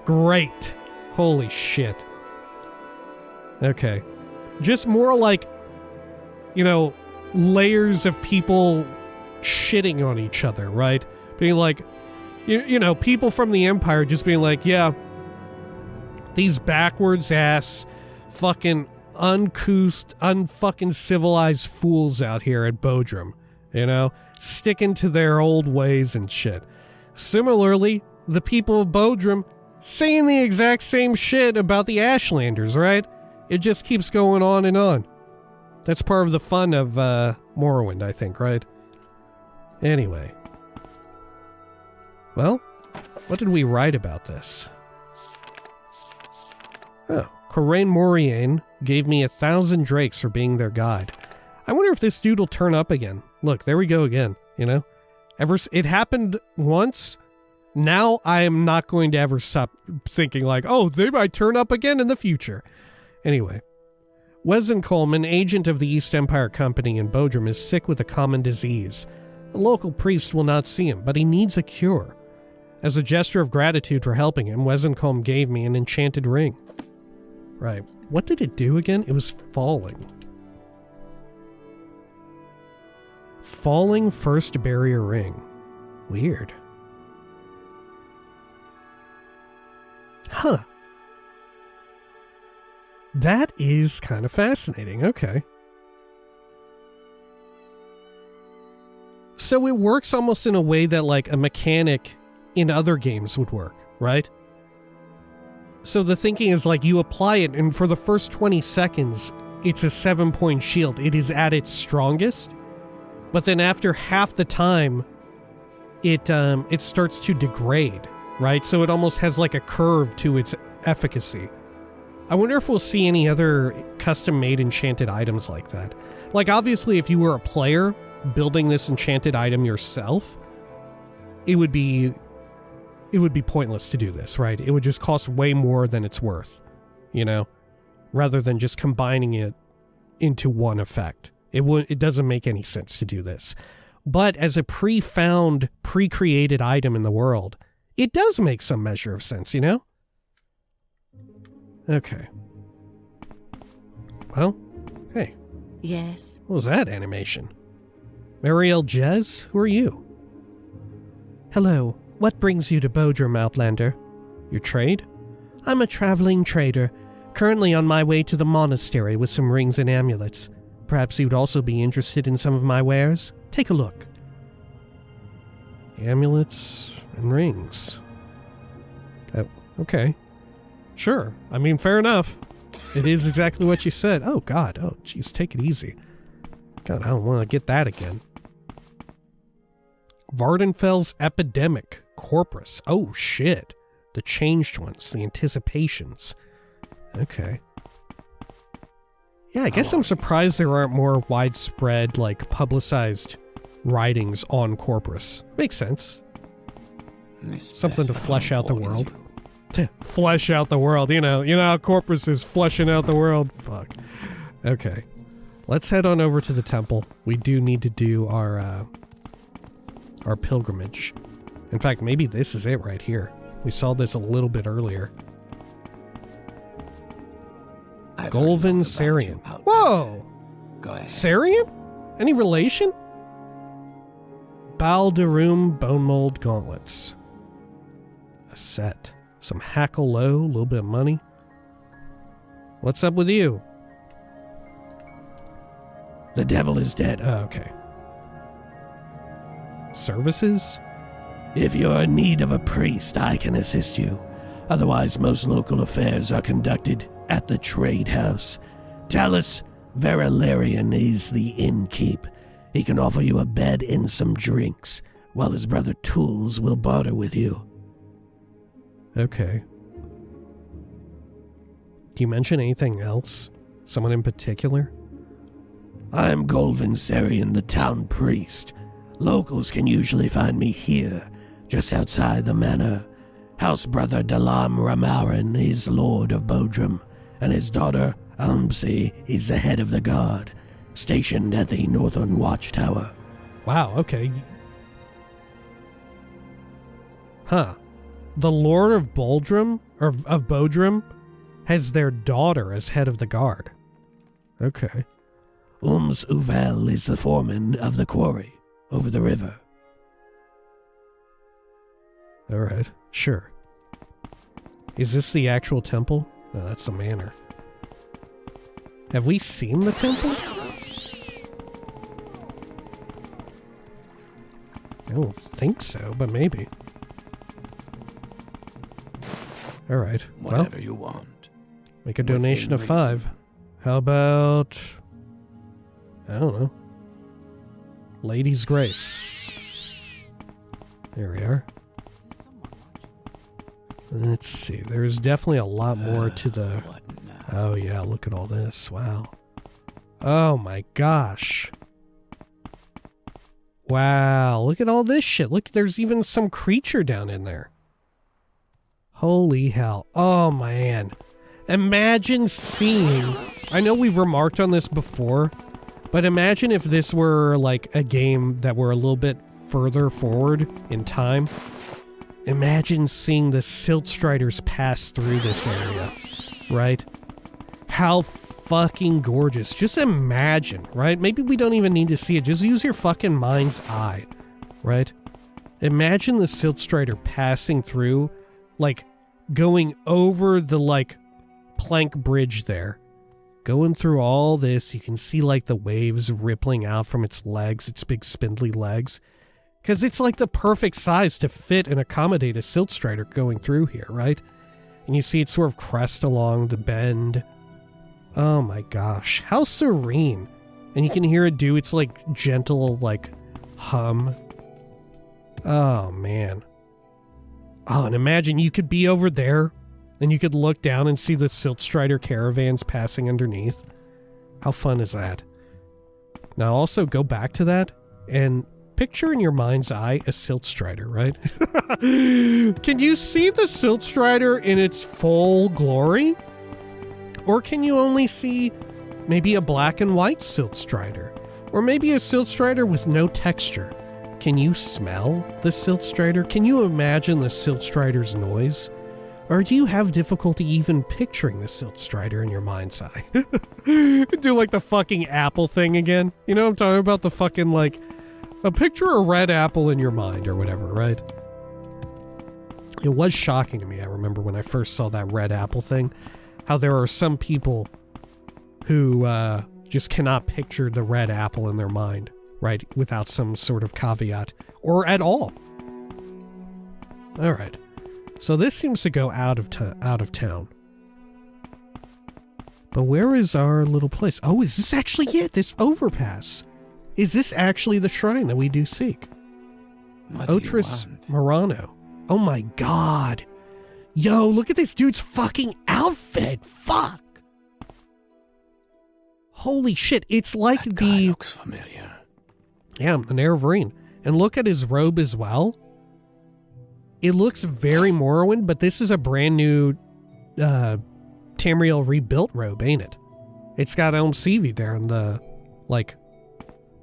Great! Holy shit. Okay. Just more like, you know, layers of people shitting on each other, right? Being like, you know, people from the Empire just being like, yeah, these backwards ass, fucking uncouth, unfucking civilized fools out here at Bodrum, you know, sticking to their old ways and shit. Similarly, the people of Bodrum saying the exact same shit about the Ashlanders, right? It just keeps going on and on. That's part of the fun of Morrowind, I think, right? Anyway. Well, what did we write about this? Oh, Corain Moriane gave me 1,000 drakes for being their guide. I wonder if this dude will turn up again. Look, there we go again, you know? It happened once. Now I am not going to ever stop thinking like, oh, they might turn up again in the future. Anyway. Wesencolm, an agent of the East Empire Company in Bodrum, is sick with a common disease. A local priest will not see him, but he needs a cure. As a gesture of gratitude for helping him, Wesencolm gave me an enchanted ring. Right. What did it do again? It was falling. Falling first barrier ring. Weird. Huh. That is kind of fascinating. Okay. So it works almost in a way that like a mechanic in other games would work, right? So the thinking is like you apply it and for the first 20 seconds, it's a 7-point shield. It is at its strongest. But then after half the time, it starts to degrade, right? So it almost has like a curve to its efficacy. I wonder if we'll see any other custom-made enchanted items like that. Like, obviously, if you were a player building this enchanted item yourself, it would be pointless to do this, right? It would just cost way more than it's worth, you know? Rather than just combining it into one effect. It doesn't make any sense to do this. But as a pre-found, pre-created item in the world, it does make some measure of sense, you know? Okay. Well, hey. Yes? What was that animation? Marielle Jez, who are you? Hello. What brings you to Bodrum, Outlander? Your trade? I'm a traveling trader, currently on my way to the monastery with some rings and amulets. Perhaps you'd also be interested in some of my wares? Take a look. Amulets and rings. Okay. Sure. I mean, fair enough. It is exactly what you said. Oh, God. Oh, jeez. Take it easy. God, I don't want to get that again. Vardenfell's Epidemic. Corpus. Oh, shit. The changed ones. The anticipations. Okay. Yeah, I guess I'm surprised there aren't more widespread, like, publicized writings on Corpus. Makes sense. Something to flesh out the world. To flesh out the world, you know how Corpus is fleshing out the world. Fuck. Okay. Let's head on over to the temple. We do need to do our pilgrimage. In fact, maybe this is it right here. We saw this a little bit earlier. Golvin Sarian. Whoa! Go ahead. Sarian? Any relation? Balderum Bone Mold Gauntlets. A set. Some hackle low, a little bit of money. What's up with you? The devil is dead. Oh, okay. Services? If you're in need of a priest, I can assist you. Otherwise, most local affairs are conducted at the trade house. Talus Verilarian is the innkeep. He can offer you a bed and some drinks, while his brother Tools will barter with you. Okay. Do you mention anything else? Someone in particular? I'm Golvin Sarian, the town priest. Locals can usually find me here, just outside the manor. House brother Dalam Ramaran is Lord of Bodrum, and his daughter Almsi is the head of the guard, stationed at the northern watchtower. Wow, okay. Huh. The Lord of Bodrum, or of Bodrum, has their daughter as head of the guard. Okay. Uvel is the foreman of the quarry over the river. Alright, sure. Is this the actual temple? No, that's the manor. Have we seen the temple? I don't think so, but maybe. Alright, Whatever well, you want. make a donation of 5. How about... I don't know. Lady's Grace. There we are. Let's see, there's definitely a lot more to the... What now? Oh yeah, look at all this, wow. Oh my gosh. Wow, look at all this shit. Look, there's even some creature down in there. Holy hell. Oh man. Imagine seeing... I know we've remarked on this before, but imagine if this were like a game that were a little bit further forward in time. Imagine seeing the Silt Striders pass through this area, right? How fucking gorgeous. Just imagine, right? Maybe we don't even need to see it. Just use your fucking mind's eye, right? Imagine the Silt Strider passing through, like, going over the, like, plank bridge there. Going through all this, you can see, like, the waves rippling out from its legs, its big spindly legs. Because it's, like, the perfect size to fit and accommodate a Silt Strider going through here, right? And you see it sort of crest along the bend. Oh my gosh, how serene. And you can hear it do its, like, gentle, like, hum. Oh, man. Oh, and imagine you could be over there, and you could look down and see the Silt Strider caravans passing underneath. How fun is that? Now, also go back to that, and picture in your mind's eye a Silt Strider, right? Can you see the Silt Strider in its full glory? Or can you only see maybe a black and white Silt Strider? Or maybe a Silt Strider with no texture? Can you smell the Silt Strider? Can you imagine the Silt Strider's noise? Or do you have difficulty even picturing the Silt Strider in your mind's eye? Do like the fucking apple thing again? You know what I'm talking about? The fucking like... picture a red apple in your mind or whatever, right? It was shocking to me, I remember when I first saw that red apple thing, how there are some people who just cannot picture the red apple in their mind, right? Without some sort of caveat, or at all. Alright. So this seems to go out of town. But where is our little place? Oh, is this actually it? This overpass? Is this actually the shrine that we do seek? What do you Otris want? Morano. Oh my god. Yo, look at this dude's fucking outfit. Fuck. Holy shit, it's like That guy looks familiar. Yeah, the Nerevarine. And look at his robe as well. It looks very Morrowind, but this is a brand new Tamriel Rebuilt robe, ain't it? It's got CV there on the, like,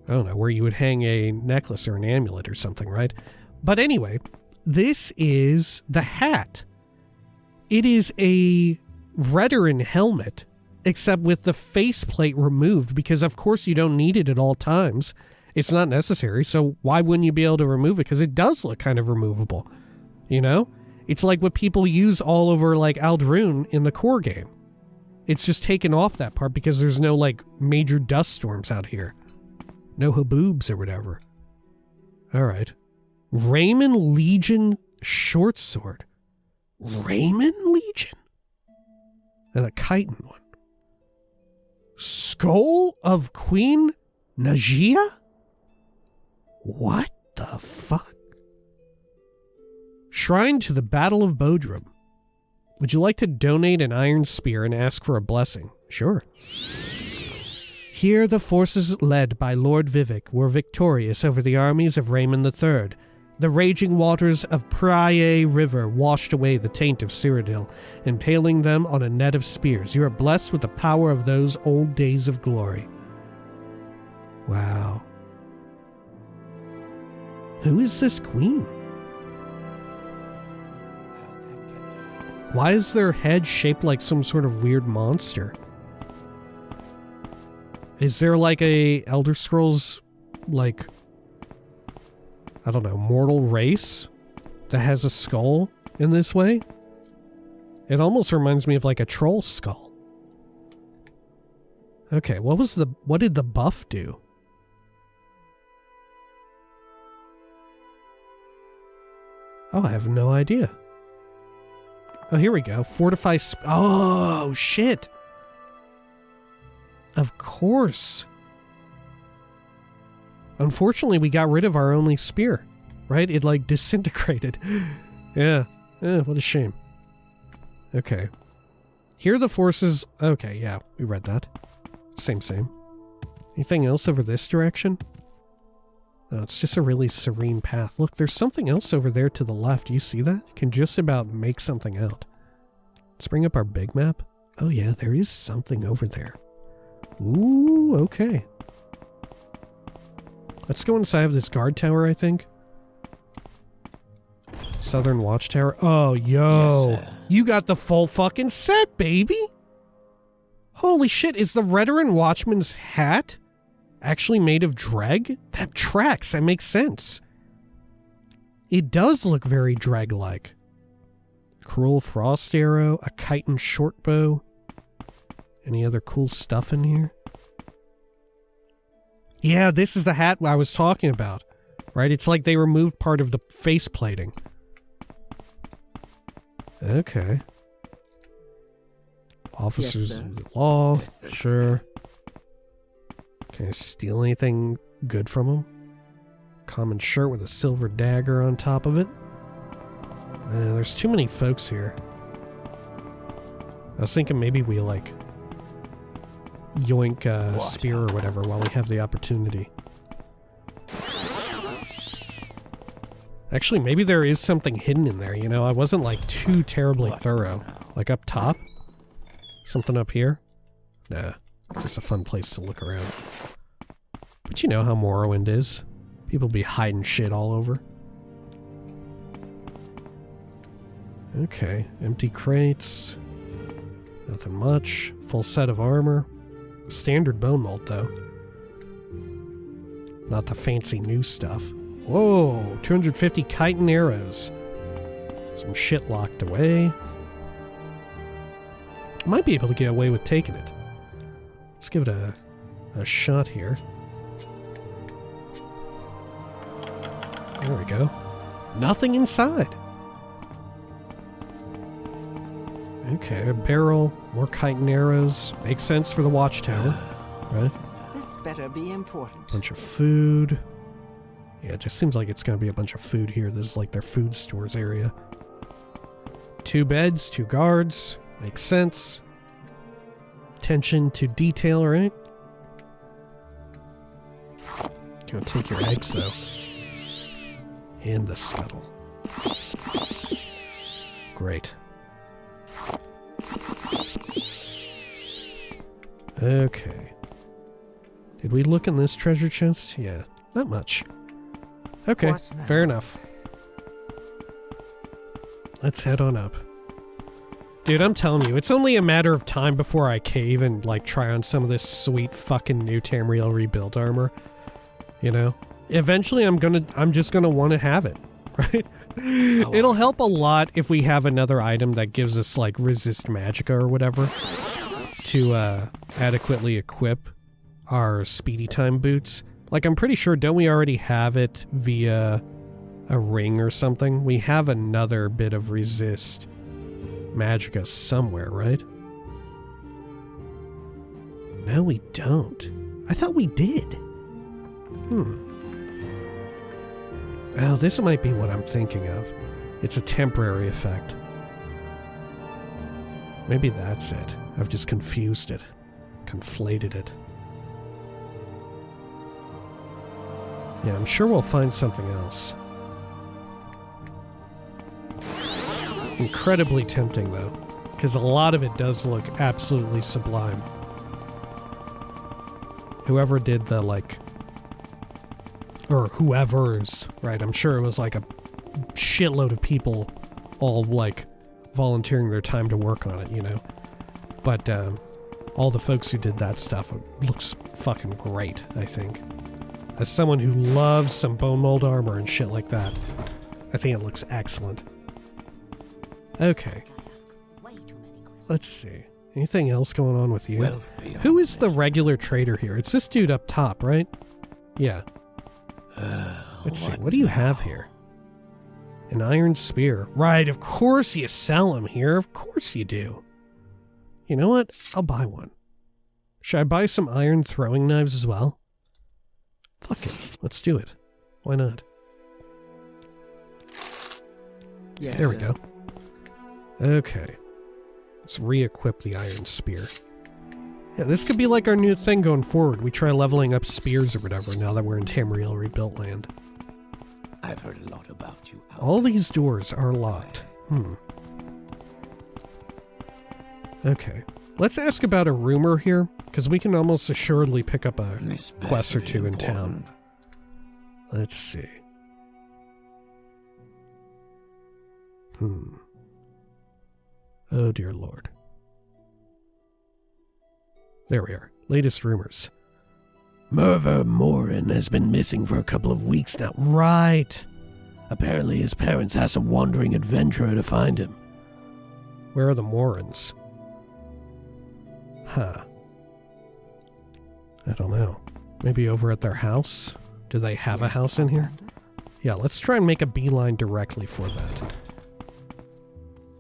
I don't know, where you would hang a necklace or an amulet or something, right? But anyway, this is the hat. It is a veteran helmet, except with the faceplate removed, because of course you don't need it at all times. It's not necessary, so why wouldn't you be able to remove it? Because it does look kind of removable, you know? It's like what people use all over, like, Aldrune in the core game. It's just taken off that part because there's no, like, major dust storms out here. No haboobs or whatever. Alright. Raymond Legion short sword. Raymond Legion? And a chitin one. Skull of Queen Najia? What the fuck? Shrine to the Battle of Bodrum. Would you like to donate an iron spear and ask for a blessing? Sure. Here the forces led by Lord Vivek were victorious over the armies of Raymond III. The raging waters of Praye River washed away the taint of Cyrodiil, impaling them on a net of spears. You are blessed with the power of those old days of glory. Wow. Who is this queen? Why is their head shaped like some sort of weird monster? Is there like a Elder Scrolls, like, I don't know, mortal race that has a skull in this way? It almost reminds me of like a troll skull. Okay, what did the buff do? Oh, I have no idea. Oh, here we go. Fortify oh, shit. Of course. Unfortunately, we got rid of our only spear, right? It, like, disintegrated. Yeah. What a shame. Okay. Here are the forces... Okay, yeah, we read that. Same. Anything else over this direction? No, it's just a really serene path. Look, there's something else over there to the left. You see that? You can just about make something out. Let's bring up our big map. Oh yeah, there is something over there. Ooh, okay. Let's go inside of this guard tower, I think. Southern Watchtower. Oh, yo. Yes, you got the full fucking set, baby. Holy shit, is the Veteran Watchman's hat actually made of dreg? That tracks, that makes sense. It does look very dreg-like. Cruel Frost Arrow, a chitin shortbow. Any other cool stuff in here? Yeah, this is the hat I was talking about. Right? It's like they removed part of the face plating. Okay. Officers of the law. Sure. Can I steal anything good from them? Common shirt with a silver dagger on top of it. There's too many folks here. I was thinking maybe we, like, yoink a spear or whatever while we have the opportunity. Actually, maybe there is something hidden in there, you know? I wasn't, like, too terribly thorough. Like, up top? Something up here? Nah. Just a fun place to look around. But you know how Morrowind is. People be hiding shit all over. Okay, empty crates. Nothing much. Full set of armor. Standard bone mold, though. Not the fancy new stuff. Whoa, 250 chitin arrows. Some shit locked away. Might be able to get away with taking it. Let's give it a shot here. There we go. Nothing inside. Okay, a barrel, more chitin arrows. Makes sense for the watchtower, right? This better be important. Bunch of food. Yeah, it just seems like it's gonna be a bunch of food here. This is like their food stores area. 2 beds, 2 guards. Makes sense. Attention to detail, right? Gonna take your eggs, though. And the scuttle. Great. Okay. Did we look in this treasure chest? Yeah, not much. Okay, fair enough. Let's head on up. Dude, I'm telling you, it's only a matter of time before I cave and, like, try on some of this sweet fucking new Tamriel Rebuilt armor. You know? Eventually I'm just gonna want to have it, right? Oh. It'll help a lot if we have another item that gives us, like, resist magicka or whatever to, adequately equip our speedy time boots. Like, I'm pretty sure, don't we already have it via a ring or something? We have another bit of resist magicka somewhere, right? No, we don't. I thought we did. Oh, this might be what I'm thinking of. It's a temporary effect. Maybe that's it. I've just confused it. Conflated it. Yeah, I'm sure we'll find something else. Incredibly tempting, though, because a lot of it does look absolutely sublime. Whoever did the, like... Or whoever's, right? I'm sure it was like a shitload of people all, like, volunteering their time to work on it, you know? But, all the folks who did that stuff, it looks fucking great, I think. As someone who loves some bone mold armor and shit like that, I think it looks excellent. Okay. Let's see. Anything else going on with you? Who is the regular trader here? It's this dude up top, right? Yeah. Let's see. What do you have here? An iron spear. Right, of course you sell them here. Of course you do. You know what? I'll buy one. Should I buy some iron throwing knives as well? Fuck it. Let's do it. Why not? Yes, there we go. Okay. Let's re-equip the iron spear. Yeah, this could be like our new thing going forward. We try leveling up spears or whatever now that we're in Tamriel Rebuilt land. I've heard a lot about you. All these doors are locked. Okay. Let's ask about a rumor here, because we can almost assuredly pick up a quest or two in town. Let's see. Oh dear lord. There we are. Latest rumors. Merver Morin has been missing for a couple of weeks now. Right. Apparently his parents asked a wandering adventurer to find him. Where are the Morins? Huh. I don't know. Maybe over at their house? Do they have a house in here? Yeah, let's try and make a beeline directly for that.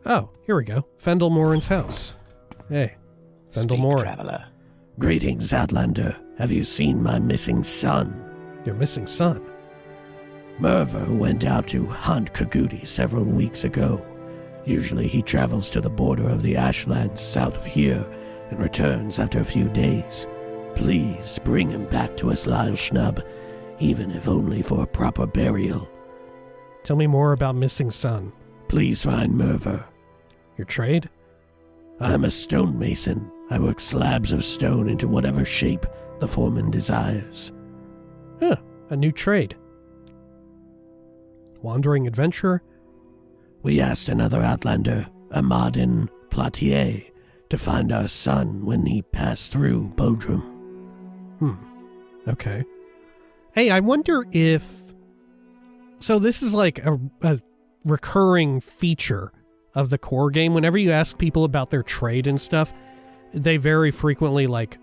Oh, here we go. Fendel Morin's house. Hey, Fendel Morin. Traveler. Greetings, Outlander. Have you seen my missing son? Your missing son? Merver went out to hunt Kaguti several weeks ago. Usually he travels to the border of the Ashlands south of here and returns after a few days. Please bring him back to us, Lyle Schnub, even if only for a proper burial. Tell me more about missing son. Please find Merver. Your trade? I'm a stonemason. I work slabs of stone into whatever shape the foreman desires. Huh, a new trade. Wandering adventurer? We asked another Outlander, Amadin Platier, to find our son when he passed through Bodrum. Okay. Hey, I wonder if... So this is like a recurring feature of the core game. Whenever you ask people about their trade and stuff, they very frequently, like,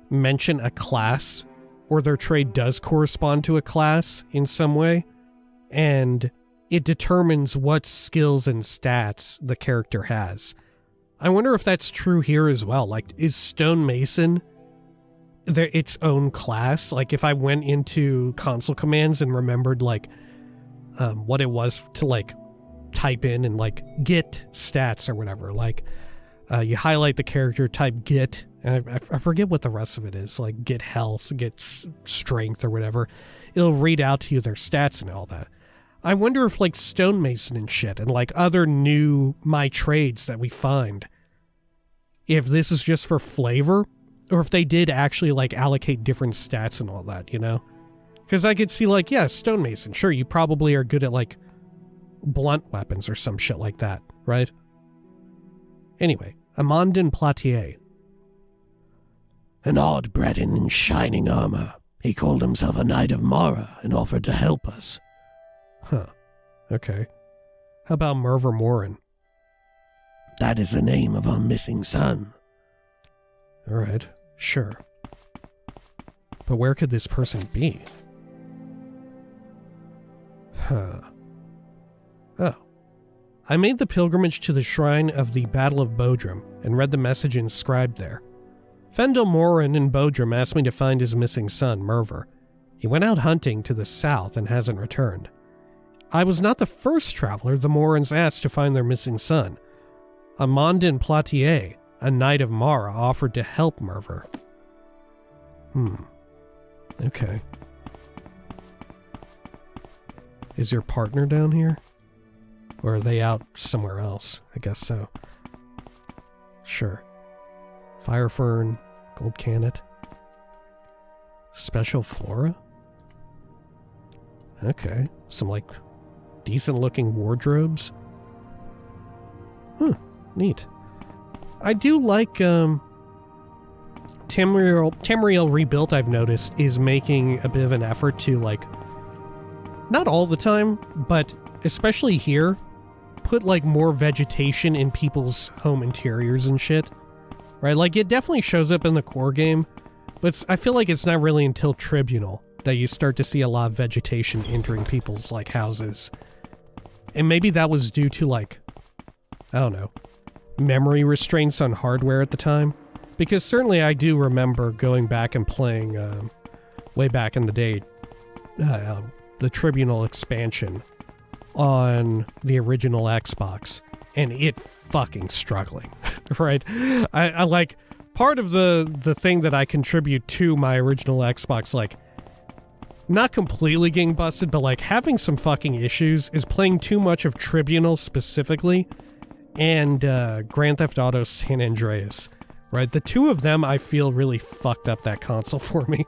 mention a class, or their trade does correspond to a class in some way, and it determines what skills and stats the character has. I wonder if that's true here as well. Like, is stonemason its own class? Like, if I went into console commands and remembered, like, what it was to, like, type in and, like, get stats or whatever, like, you highlight the character, type get, and I forget what the rest of it is, like get health, get strength or whatever. It'll read out to you their stats and all that. I wonder if, like, stonemason and shit and, like, other new my trades that we find, if this is just for flavor, or if they did actually, like, allocate different stats and all that, you know? Because I could see, like, yeah, stonemason, sure, you probably are good at, like, blunt weapons or some shit like that, right? Anyway, Amandine Platier. An odd Breton in shining armor. He called himself a Knight of Mara and offered to help us. Huh. Okay. How about Merver Morin? That is the name of our missing son. Alright, sure. But where could this person be? Huh. Oh. I made the pilgrimage to the shrine of the Battle of Bodrum and read the message inscribed there. Fendel Morin in Bodrum asked me to find his missing son, Merver. He went out hunting to the south and hasn't returned. I was not the first traveler the Morins asked to find their missing son. Amandine Platier, a knight of Mara, offered to help Merver. Okay. Is your partner down here? Or are they out somewhere else? I guess so. Sure. Fire Fern, Gold Canet. Special Flora? Okay. Some, like, decent-looking wardrobes. Neat. I do like, Tamriel Rebuilt, I've noticed, is making a bit of an effort to, like, not all the time, but especially here, put, like, more vegetation in people's home interiors and shit. Right? Like, it definitely shows up in the core game, but I feel like it's not really until Tribunal that you start to see a lot of vegetation entering people's, like, houses. And maybe that was due to, like, I don't know, memory restraints on hardware at the time. Because certainly I do remember going back and playing, way back in the day, the Tribunal expansion on the original Xbox, and it fucking struggling, right? I like, part of the thing that I contribute to my original Xbox, like, not completely getting busted, but like having some fucking issues is playing too much of Tribunal specifically, and Grand Theft Auto San Andreas. Right, the two of them I feel really fucked up that console for me.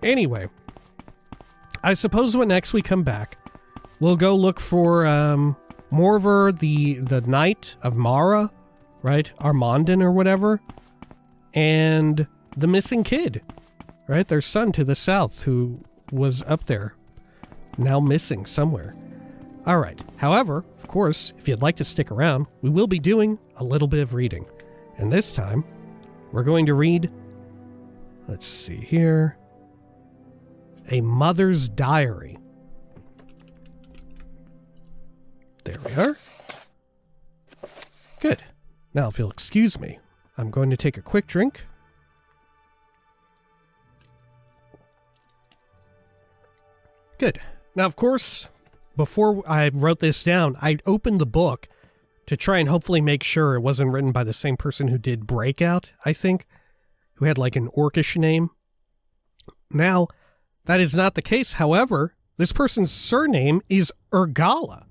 Anyway, I suppose when next we come back, we'll go look for Morver, the Knight of Mara, right? Armandin or whatever, and the missing kid, right? Their son to the south who was up there, now missing somewhere. All right. However, of course, if you'd like to stick around, we will be doing a little bit of reading, and this time, we're going to read, let's see here, A Mother's Diary. There we are. Good. Now, if you'll excuse me, I'm going to take a quick drink. Good. Now, of course, before I wrote this down, I opened the book to try and hopefully make sure it wasn't written by the same person who did Breakout, I think, who had like an orcish name. Now, that is not the case. However, this person's surname is Urgala.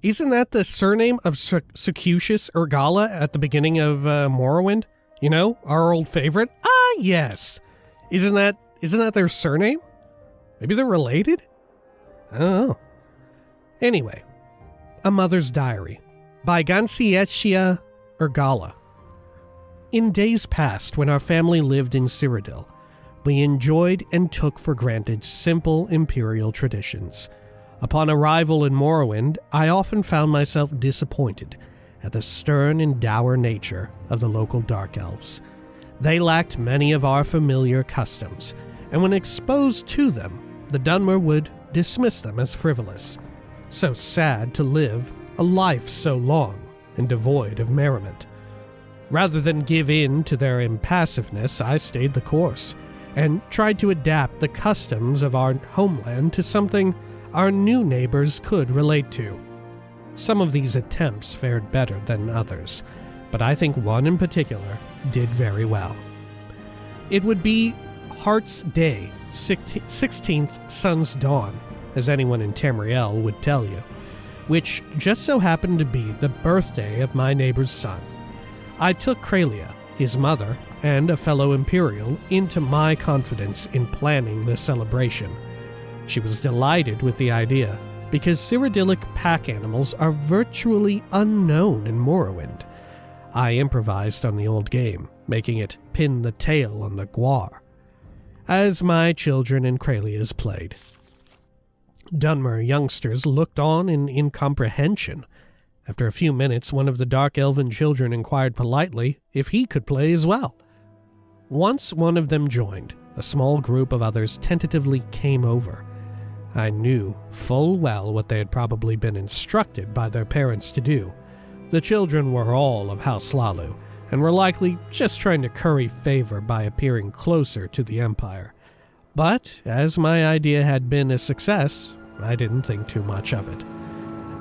Isn't that the surname of Secucius Urgala at the beginning of Morrowind? You know, our old favorite? Ah, yes. Isn't that their surname? Maybe they're related? I don't know. Anyway, A Mother's Diary by Gansietia Urgala. In days past, when our family lived in Cyrodiil, we enjoyed and took for granted simple imperial traditions. Upon arrival in Morrowind, I often found myself disappointed at the stern and dour nature of the local Dark Elves. They lacked many of our familiar customs, and when exposed to them, the Dunmer would dismiss them as frivolous. So sad to live a life so long and devoid of merriment. Rather than give in to their impassiveness, I stayed the course, and tried to adapt the customs of our homeland to something our new neighbors could relate to. Some of these attempts fared better than others, but I think one in particular did very well. It would be Heart's Day, 16th Sun's Dawn, as anyone in Tamriel would tell you, which just so happened to be the birthday of my neighbor's son. I took Kralia, his mother, and a fellow Imperial into my confidence in planning the celebration. She was delighted with the idea, because Cyrodiilic pack animals are virtually unknown in Morrowind. I improvised on the old game, making it pin the tail on the guar, as my children and Kralia's played. Dunmer youngsters looked on in incomprehension. After a few minutes, one of the Dark Elven children inquired politely if he could play as well. Once one of them joined, a small group of others tentatively came over. I knew full well what they had probably been instructed by their parents to do. The children were all of House Lalu, and were likely just trying to curry favor by appearing closer to the Empire. But, as my idea had been a success, I didn't think too much of it.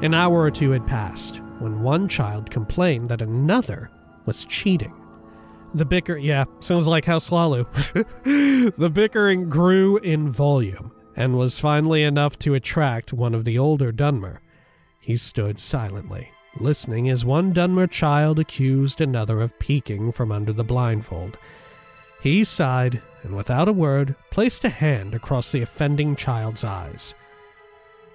An hour or two had passed, when one child complained that another was cheating. The sounds like House Lalu. The bickering grew in volume and was finally enough to attract one of the older Dunmer. He stood silently, listening as one Dunmer child accused another of peeking from under the blindfold. He sighed and, without a word, placed a hand across the offending child's eyes.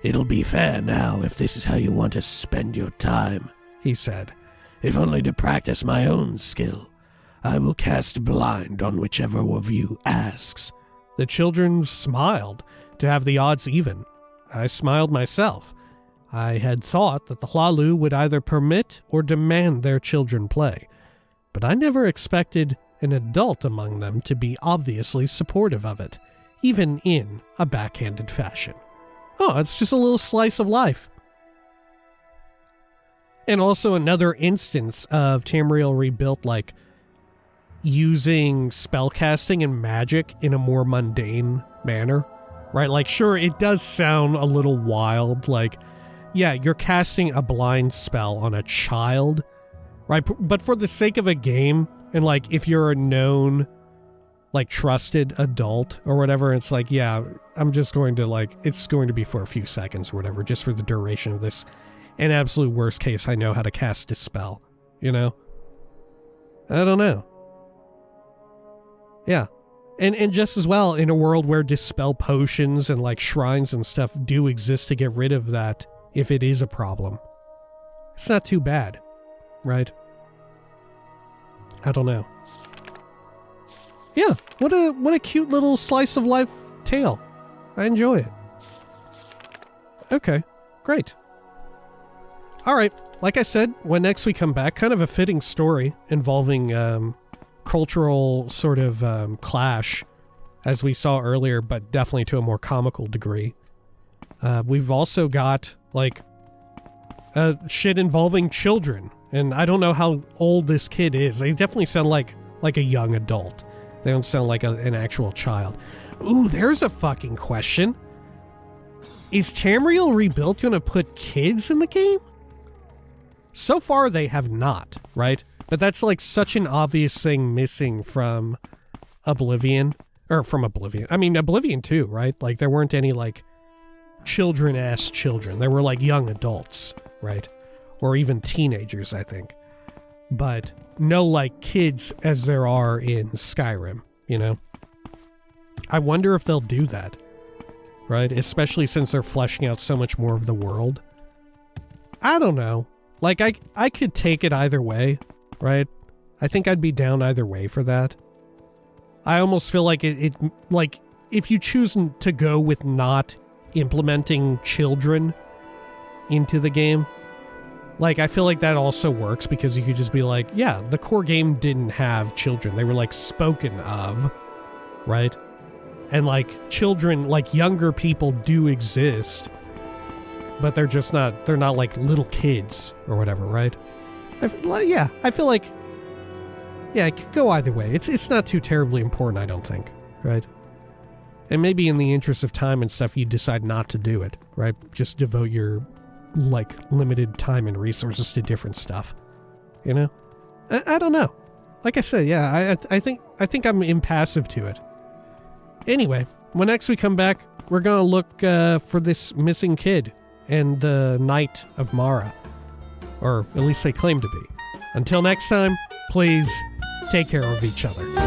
"It'll be fair now if this is how you want to spend your time," he said. "If only to practice my own skill. I will cast blind on whichever of you asks." The children smiled to have the odds even. I smiled myself. I had thought that the Hlalu would either permit or demand their children play, but I never expected an adult among them to be obviously supportive of it, even in a backhanded fashion. Oh, it's just a little slice of life. And also another instance of Tamriel Rebuilt, like, using spellcasting and magic in a more mundane manner, right? Like, sure, it does sound a little wild, like, yeah, you're casting a blind spell on a child, right? But for the sake of a game, and like, if you're a known, like, trusted adult or whatever, it's like, yeah, I'm just going to, like, it's going to be for a few seconds or whatever, just for the duration of this. In absolute worst case, I know how to cast a spell, you know? I don't know. Yeah. And just as well, in a world where dispel potions and, like, shrines and stuff do exist to get rid of that if it is a problem, it's not too bad, right? I don't know. Yeah, what a cute little slice of life tale. I enjoy it. Okay, great. Alright, like I said, when next we come back, kind of a fitting story involving cultural sort of clash, as we saw earlier, but definitely to a more comical degree. We've also got, like, shit involving children, and I don't know how old this kid is. They definitely sound like a young adult. They don't sound like an actual child. Ooh, there's a fucking question. Is Tamriel Rebuilt gonna put kids in the game? So far, they have not, right? But that's, like, such an obvious thing missing from Oblivion. Or from Oblivion. I mean, Oblivion too, right? Like, there weren't any, like, children-ass children. There were, like, young adults, right? Or even teenagers, I think. But no, like, kids as there are in Skyrim, you know? I wonder if they'll do that, right? Especially since they're fleshing out so much more of the world. I don't know. Like, I could take it either way, right? I think I'd be down either way for that. I almost feel like it like, if you choose to go with not implementing children into the game, like, I feel like that also works, because you could just be like, yeah, the core game didn't have children. They were, like, spoken of, right? And, like, children, like, younger people do exist, but they're just not, they're not, like, little kids or whatever, right? I feel like, yeah, it could go either way. It's not too terribly important, I don't think, right? And maybe in the interest of time and stuff, you decide not to do it, right? Just devote your, like, limited time and resources to different stuff, you know? I don't know. Like I said, yeah, I think I'm impassive to it. Anyway, when next we come back, we're gonna look for this missing kid and the Knight of Mara. Or at least they claim to be. Until next time, please take care of each other.